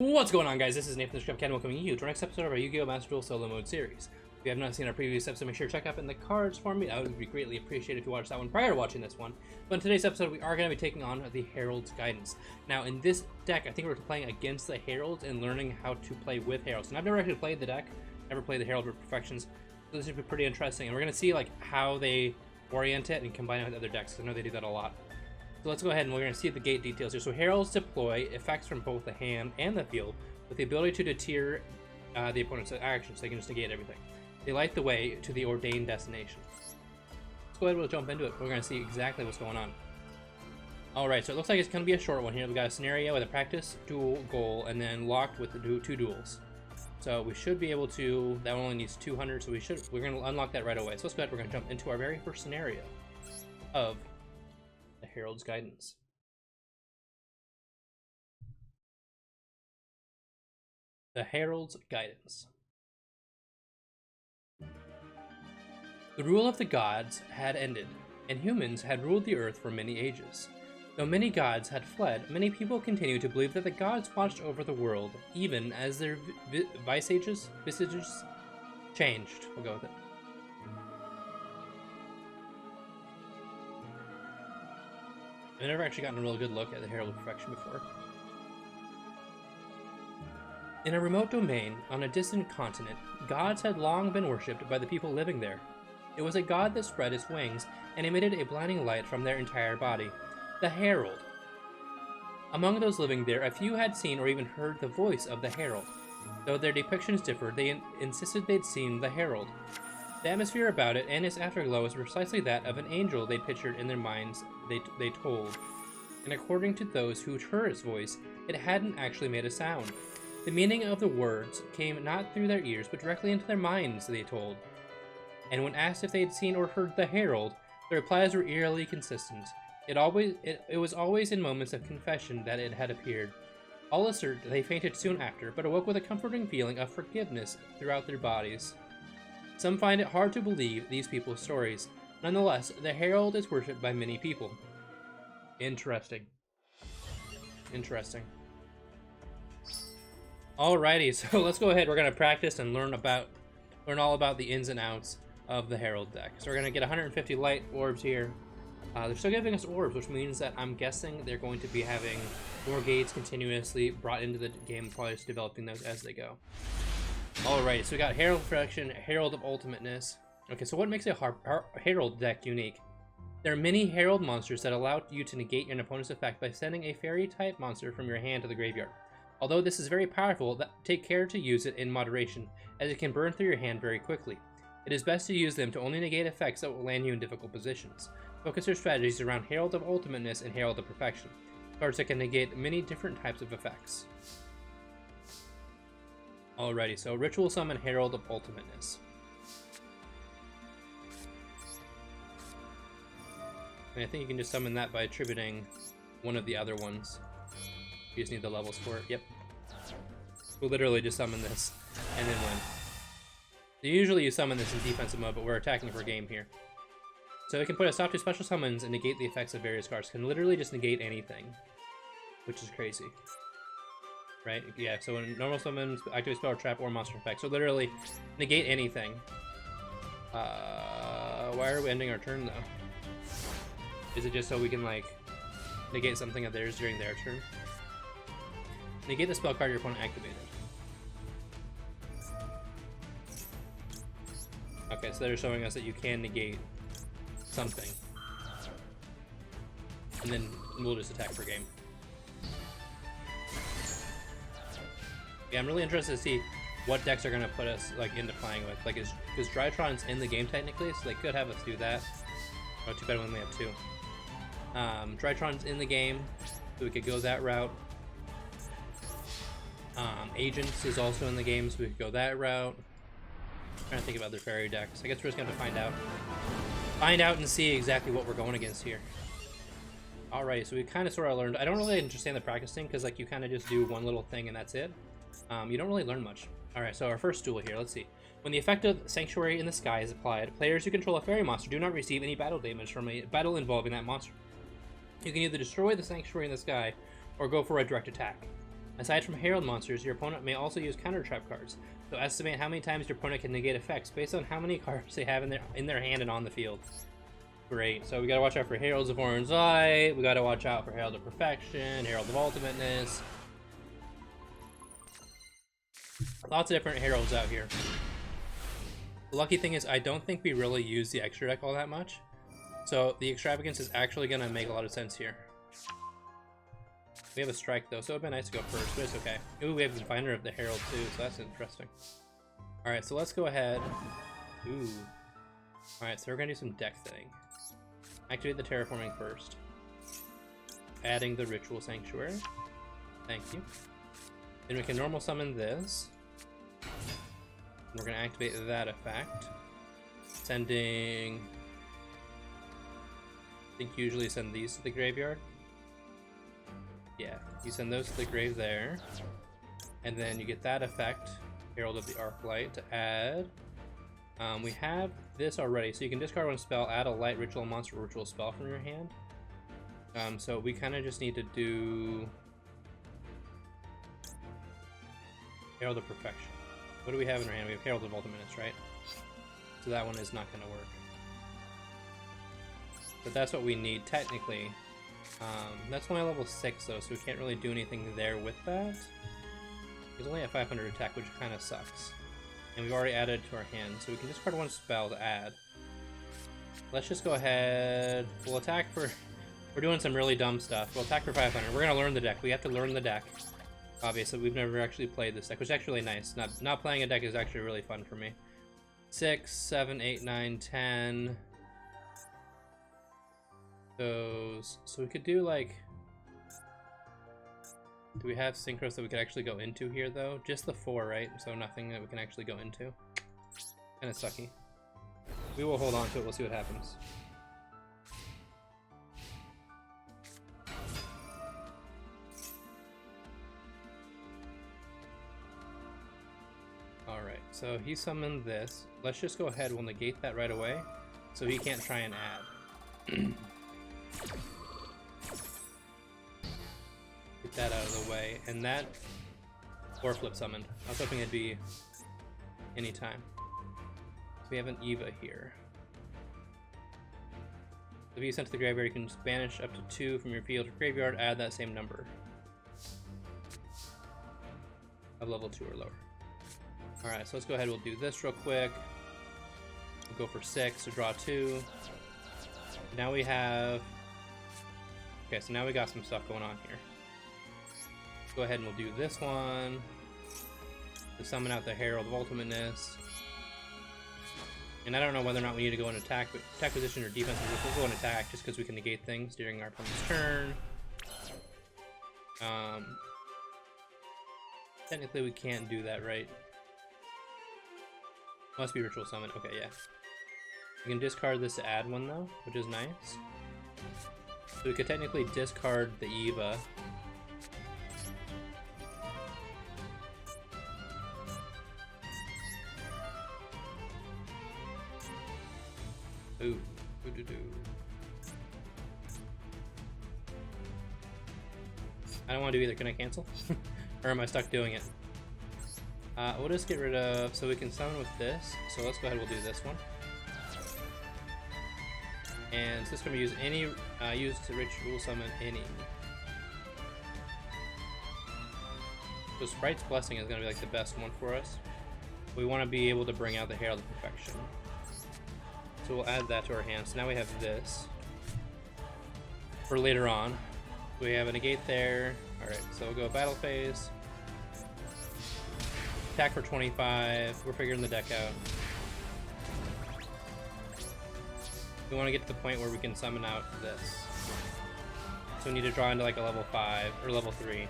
What's going on, guys? This is Nathan the Ken welcoming you to our next episode of our Yu-Gi-Oh! Master Duel Solo Mode series. If you have not seen our previous episode, make sure to check out in the cards for me. I would be greatly appreciated if you watched that one prior to watching this one. But in today's episode, we are going to be taking on the Herald's Guidance. Now, in this deck, I think we're playing against the Heralds and learning how to play with Heralds. And I've never actually played the deck, never played the Herald with Perfections, so this should be pretty interesting. And we're going to see like how they orient it and combine it with other decks. I know they do that a lot. So let's go ahead and we're going to see the gate details here. So Heralds deploy effects from both the hand and the field, with the ability to deter the opponent's actions, so they can just negate everything. They light the way to the ordained destination. Let's go ahead and we'll jump into it. We're going to see exactly what's going on. Alright, so it looks like it's going to be a short one here. We've got a scenario with a practice, duel, goal, and then locked with the two duels. So we should be able to, that one only needs 200, so we're going to unlock that right away. So let's go ahead, we're going to jump into our very first scenario of the Herald's Guidance. The Herald's Guidance. The rule of the gods had ended, and humans had ruled the earth for many ages. Though many gods had fled, many people continued to believe that the gods watched over the world, even as their visages changed. We'll go with it. I've never actually gotten a really good look at the Herald of Perfection before. In a remote domain, on a distant continent, gods had long been worshipped by the people living there. It was a god that spread its wings and emitted a blinding light from their entire body, the Herald. Among those living there, a few had seen or even heard the voice of the Herald. Though their depictions differed, they insisted they'd seen the Herald. The atmosphere about it and its afterglow was precisely that of an angel they pictured in their minds, they told. And according to those who'd heard its voice, it hadn't actually made a sound. The meaning of the words came not through their ears, but directly into their minds, they told. And when asked if they had seen or heard the Herald, the replies were eerily consistent. It was always in moments of confession that it had appeared. All assert they fainted soon after, but awoke with a comforting feeling of forgiveness throughout their bodies. Some find it hard to believe these people's stories. Nonetheless, the Herald is worshipped by many people. Interesting. Interesting. Alrighty, so let's go ahead. We're gonna practice and learn all about the ins and outs of the Herald deck. So we're gonna get 150 light orbs here. They're still giving us orbs, which means that I'm guessing they're going to be having more gates continuously brought into the game, probably just developing those as they go. Alright, so we got Herald of Perfection, Herald of Ultimateness. Okay, so what makes a Herald deck unique? There are many Herald monsters that allow you to negate your opponent's effect by sending a fairy-type monster from your hand to the graveyard. Although this is very powerful, take care to use it in moderation, as it can burn through your hand very quickly. It is best to use them to only negate effects that will land you in difficult positions. Focus your strategies around Herald of Ultimateness and Herald of Perfection, cards that can negate many different types of effects. Alrighty, so Ritual Summon Herald of Ultimateness. And I think you can just summon that by attributing one of the other ones. You just need the levels for it. Yep. We'll literally just summon this and then win. So usually you summon this in defensive mode, but we're attacking for game here. So it can put a stop to special summons and negate the effects of various cards. Can literally just negate anything, which is crazy. Right? Yeah, so when normal summons, activate spell, trap, or monster effect. So literally negate anything. Why are we ending our turn though? Is it just so we can like negate something of theirs during their turn? Negate the spell card your opponent activated. Okay, so they're showing us that you can negate something. And then we'll just attack for game. Yeah, I'm really interested to see what decks are going to put us like into playing with. Like, because Drytron's in the game technically, so they could have us do that. Oh, too bad we only have two. Drytron's in the game, so we could go that route. Agents is also in the game, so we could go that route. I'm trying to think of other fairy decks. I guess we're just going to find out. Find out and see exactly what we're going against here. Alright, so we kind of sort of learned. I don't really understand the practicing, because like you kind of just do one little thing and that's it. You don't really learn much. Alright, so our first duel here, let's see. When the effect of Sanctuary in the Sky is applied, players who control a fairy monster do not receive any battle damage from a battle involving that monster. You can either destroy the Sanctuary in the Sky, or go for a direct attack. Aside from Herald monsters, your opponent may also use counter trap cards. So estimate how many times your opponent can negate effects based on how many cards they have in their hand and on the field. Great. So we gotta watch out for Heralds of Orange Light. We gotta watch out for Herald of Perfection, Herald of Ultimateness. Lots of different Heralds out here. The lucky thing is I don't think we really use the extra deck all that much. So the extravagance is actually gonna make a lot of sense here. We have a strike though, so it'd be nice to go first, but it's okay. Ooh, we have the binder of the Herald too, so that's interesting. Alright, so let's go ahead. Ooh. Alright, so we're gonna do some deck thinning. Activate the terraforming first. Adding the ritual sanctuary. Thank you. Then we can normal summon this. We're gonna activate that effect. Sending... I think you usually send these to the graveyard. Yeah, you send those to the grave there. And then you get that effect, Herald of the Arclight, to add. We have this already, so you can discard one spell, add a light ritual monster or ritual spell from your hand. So we kind of just need to do Herald of Perfection. What do we have in our hand? We have Herald of Ultimateness, right? So that one is not going to work. But that's what we need technically. That's only level 6 though, so we can't really do anything there with that. He's only at 500 attack, which kind of sucks. And we've already added to our hand, so we can discard one spell to add. Let's just go ahead. We'll attack for... We're doing some really dumb stuff. We'll attack for 500. We're going to learn the deck. We have to learn the deck. Obviously, we've never actually played this deck, which is actually nice. Not playing a deck is actually really fun for me. 6, 7, 8, 9, 10... Those. So we could do like... Do we have synchros that we could actually go into here though? Just the 4, right? So nothing that we can actually go into. Kinda sucky. We will hold on to it, we'll see what happens. Alright, so he summoned this. Let's just go ahead, we'll negate that right away. So he can't try and add. Get that out of the way, and that 4 flip summoned. I was hoping it'd be any time. So we have an Eva here. If you sent to the graveyard, you can just banish up to 2 from your field or graveyard, add that same number of level 2 or lower. Alright, so let's go ahead, we'll do this real quick. We'll go for 6 to draw 2. Now we have... Okay, so now we got some stuff going on here. Let's go ahead and we'll do this one. To summon out the Herald of Ultimateness. And I don't know whether or not we need to go in attack position or defensive position. We'll go in attack just because we can negate things during our opponent's turn. Technically we can't do that, right? Must be Ritual Summon. Okay, yeah. We can discard this to add one though, which is nice. So we could technically discard the Eva. Ooh. I don't want to do either. Can I cancel? Or am I stuck doing it? We'll just get rid of... So we can summon with this. So let's go ahead, we'll do this one. And so this is going to use any... used to ritual summon any. So Sprite's Blessing is going to be like the best one for us. We want to be able to bring out the Herald of Perfection. So we'll add that to our hand. So now we have this. For later on. We have a negate there. Alright, so we'll go battle phase. Attack for 25. We're figuring the deck out. We want to get to the point where we can summon out this. So we need to draw into like a level 5 or level 3.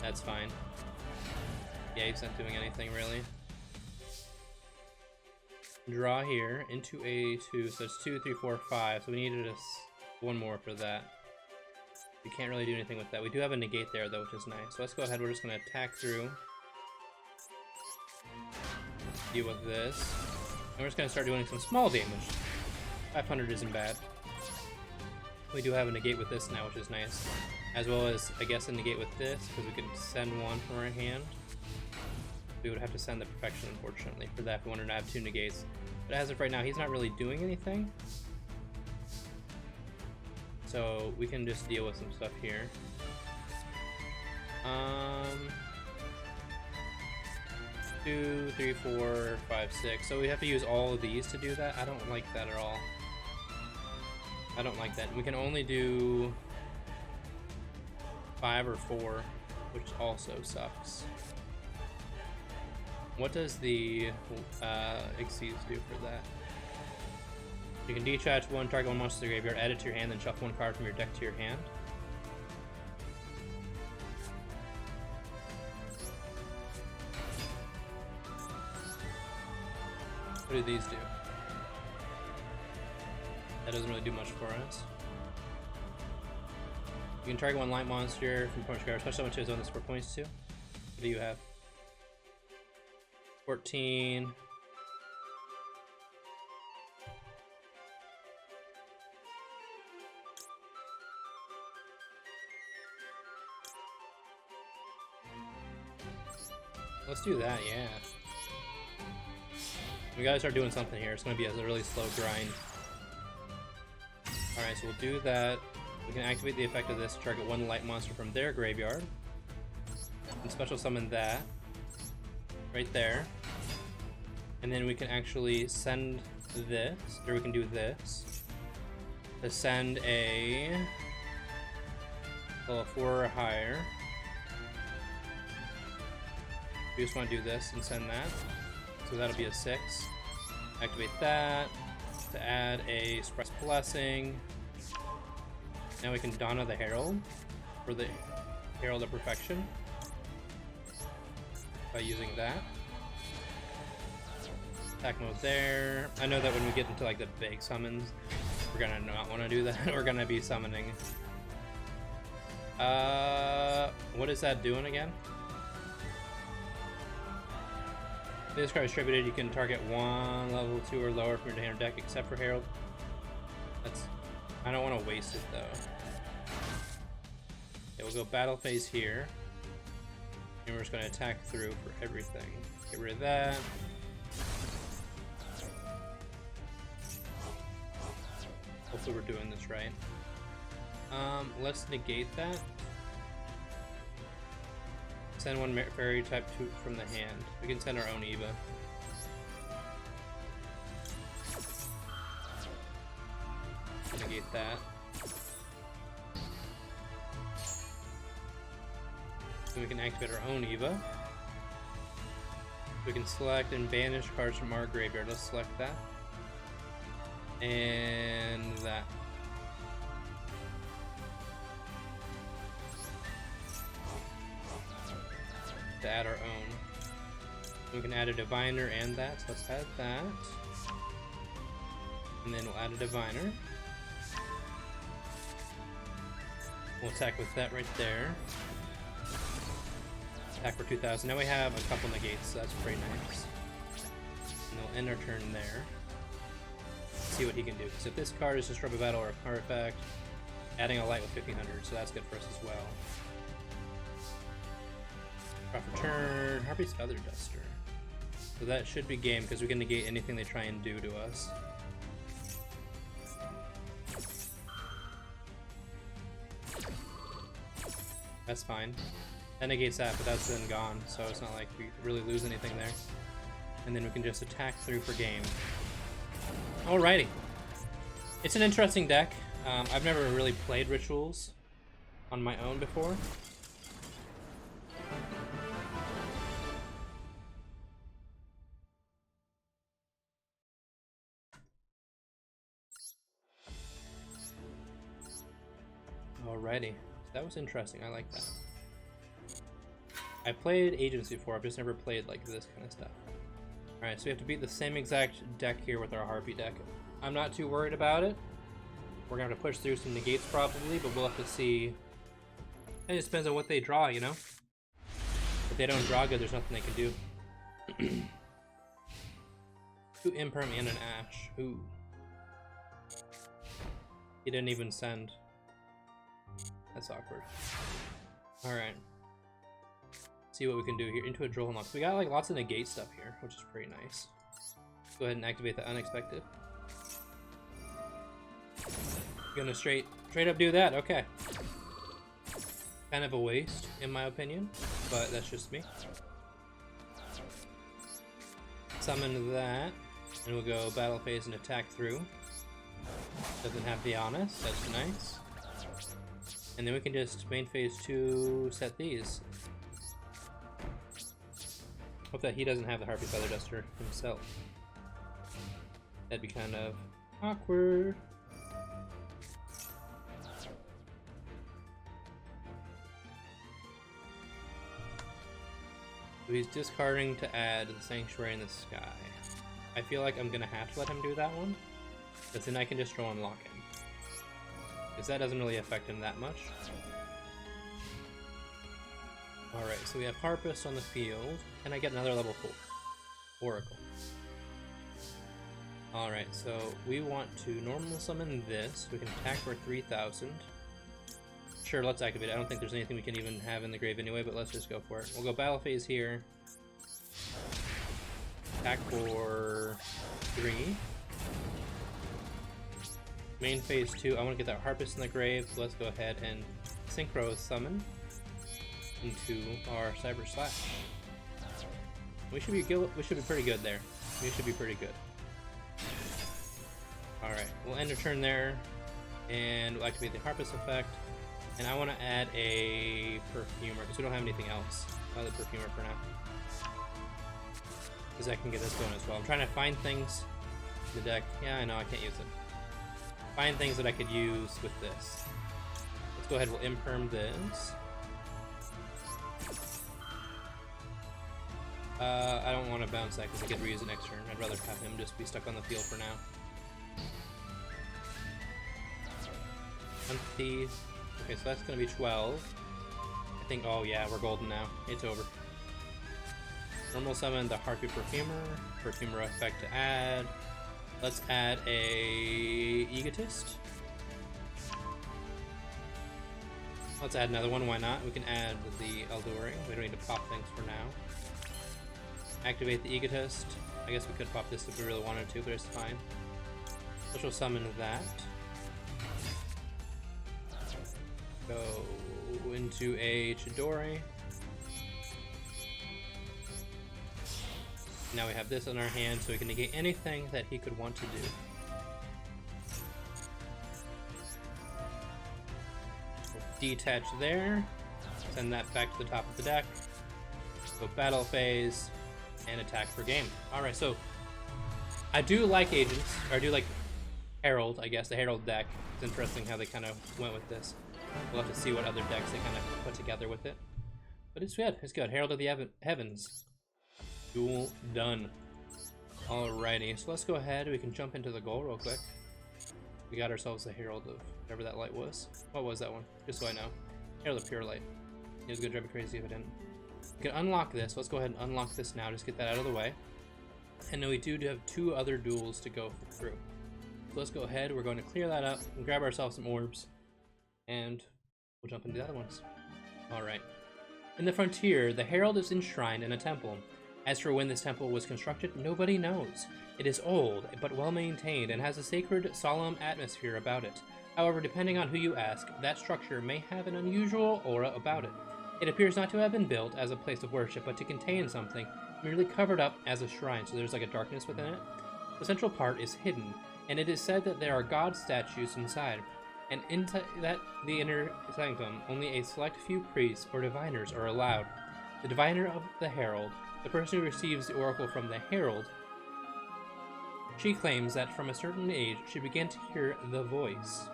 That's fine. Yeah, he's not doing anything really. Draw here into A2, so it's 2, 3, 4, 5. So we needed just one more for that. We can't really do anything with that. We do have a negate there though, which is nice. So let's go ahead, we're just going to attack through. Deal with this. And we're just going to start doing some small damage. 500 isn't bad. We do have a negate with this now, which is nice. As well as, I guess, a negate with this, because we can send one from our hand. We would have to send the perfection, unfortunately, for that if we wanted to have 2 negates. But as of right now, he's not really doing anything. So we can just deal with some stuff here. 2, 3, 4, 5, 6. So we have to use all of these to do that. I don't like that at all. I don't like that. We can only do 5 or 4, which also sucks. What does the Xyz do for that? You can detach 1, target 1 monster to the graveyard, add it to your hand, then shuffle 1 card from your deck to your hand. What do these do? That doesn't really do much for us. You can target 1 light monster from punch card, touch someone to his own, that's 4 points to. What do you have? 14. Let's do that, yeah. We gotta start doing something here. It's gonna be a really slow grind. Alright, so we'll do that. We can activate the effect of this to target 1 light monster from their graveyard. And special summon that. Right there. And then we can actually send this, or we can do this. To send a level 4 or higher. We just want to do this and send that. So that'll be a 6. Activate that to add a Express Blessing. Now we can Donna the Herald for the Herald of Perfection by using that. Attack mode there. I know that when we get into like the big summons, we're gonna not want to do that. We're gonna be summoning. What is that doing again? If this card is distributed, you can target 1 level 2 or lower from your hand or deck, except for Herald. That's. I don't want to waste it though. Okay, we'll go battle phase here, and we're just going to attack through for everything. Get rid of that. Hopefully we're doing this right. Let's negate that. Send 1 fairy type 2 from the hand. We can send our own Eva. Negate that. Then we can activate our own Eva. We can select and banish cards from our graveyard. Let's select that. And that. To add our own. We can add a diviner and that, so let's add that. And then we'll add a diviner. We'll attack with that right there. Attack for 2,000. Now we have a couple negates, so that's pretty nice. And we'll end our turn there. See what he can do. So if this card is Disrupt a Battle or a card effect, adding a light with 1,500, so that's good for us as well. Draw for turn, Harpy's Feather Duster. So that should be game because we can negate anything they try and do to us. That's fine. That negates that, but that's then gone, so it's not like we really lose anything there. And then we can just attack through for game. Alrighty. It's an interesting deck. I've never really played Rituals on my own before. Alrighty, that was interesting. I like that. I played Agents before. I've just never played like this kind of stuff. Alright, so we have to beat the same exact deck here with our Harpy deck. I'm not too worried about it. We're gonna have to push through some negates probably, but we'll have to see. It just depends on what they draw, you know? If they don't draw good, there's nothing they can do. 2 Imperm and an Ash. Ooh. He didn't even send. That's awkward. Alright. See what we can do here. Into a Duel unlock. We got like lots of negate stuff here, which is pretty nice. Go ahead and activate the unexpected. Gonna straight up do that, okay. Kind of a waste, in my opinion, but that's just me. Summon that, and we'll go battle phase and attack through. Doesn't have the honest, that's nice. And then we can just main phase 2 set these. Hope that he doesn't have the Harpy Feather Duster himself. That'd be kind of awkward. So he's discarding to add the Sanctuary in the Sky. I feel like I'm gonna have to let him do that one, because then I can just throw unlock him. Because that doesn't really affect him that much. Alright, so we have Harpist on the field. Can I get another level 4? Oracle. Alright, so we want to normal summon this. We can attack for 3,000. Sure, let's activate it. I don't think there's anything we can even have in the grave anyway, but let's just go for it. We'll go battle phase here. Attack for 3. Main phase 2. I want to get that Harpist in the grave, so let's go ahead and synchro summon into our Cyber Slash. We should be pretty good there. We should be pretty good. Alright, we'll end a turn there, and we'll activate the Harpist effect. And I want to add a Perfumer, because we don't have anything else. I'll add the Perfumer for now. Because I can get this going as well. I'm trying to find things in the deck. Yeah, I know, I can't use it. Find things that I could use with this. Let's go ahead, we'll imperm this. I don't want to bounce that because I could reuse it next turn. I'd rather have him just be stuck on the field for now. Okay, so that's going to be 12. I think, oh yeah, we're golden now. It's over. Normal summon the Harpy Perfumer effect to add. Let's add a Egotist. Let's add another one, why not? We can add the Elduring. We don't need to pop things for now. Activate the Egotist. I guess we could pop this if we really wanted to, but it's fine. Special summon that. Go into a Chidori. Now we have this in our hand, so we can negate anything that he could want to do. Detach there. Send that back to the top of the deck. Go battle phase. And attack for game. Alright, so I do like Agents, or I do like Herald, I guess, the Herald deck. It's interesting how they kind of went with this. We'll have to see what other decks they kind of put together with it. But it's good, it's good. Herald of the Heavens. Duel done. Alrighty, so let's go ahead. We can jump into the goal real quick. We got ourselves a Herald of whatever that light was. What was that one? Just so I know. Herald of Pure Light. It was gonna drive me crazy if it didn't. We can unlock this. Let's go ahead and unlock this now. Just get that out of the way. And then we do have 2 other duels to go through. So let's go ahead. We're going to clear that up and grab ourselves some orbs. And we'll jump into the other ones. Alright. In the frontier, the Herald is enshrined in a temple. As for when this temple was constructed, nobody knows. It is old, but well maintained, and has a sacred, solemn atmosphere about it. However, depending on who you ask, that structure may have an unusual aura about it. It appears not to have been built as a place of worship, but to contain something, merely covered up as a shrine, so there's like a darkness within it. The central part is hidden, and it is said that there are god statues inside, and into the inner sanctum, only a select few priests or diviners are allowed. The diviner of the Herald, the person who receives the oracle from the Herald, she claims that from a certain age she began to hear the voice.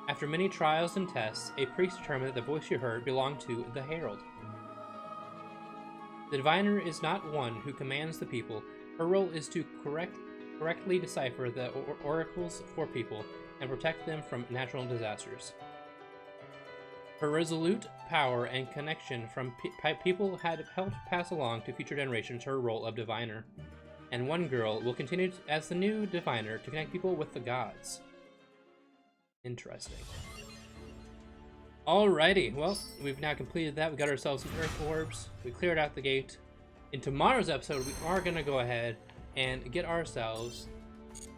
After many trials and tests, a priest determined that the voice she heard belonged to the Herald. The diviner is not one who commands the people. Her role is to correctly decipher the oracles for people and protect them from natural disasters. Her resolute power and connection from people had helped pass along to future generations her role of diviner. And one girl will continue as the new diviner to connect people with the gods. Interesting. Alrighty, well, we've now completed that. We got ourselves some Earth Orbs. We cleared out the gate. In tomorrow's episode, we are going to go ahead and get ourselves...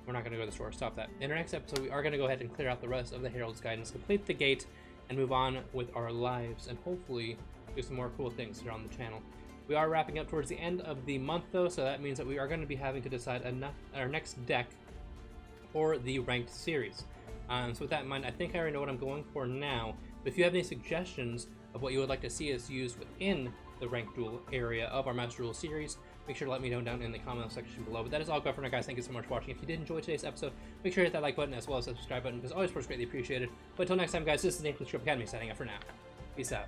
We're not going to go to the store, stop that. In our next episode, we are going to go ahead and clear out the rest of the Herald's Guidance, complete the gate, and move on with our lives, and hopefully do some more cool things here on the channel. We are wrapping up towards the end of the month, though, so that means that we are going to be having to decide our next deck for the ranked series. So with that in mind, I think I already know what I'm going for now. But if you have any suggestions of what you would like to see us use within the ranked duel area of our Master Duel series, make sure to let me know down in the comment section below. But that is all good for now, guys. Thank you so much for watching. If you did enjoy today's episode, make sure to hit that like button as well as the subscribe button, because always, of course, greatly appreciated. But until next time, guys, this is Nathan from Academy signing up for now. Peace out.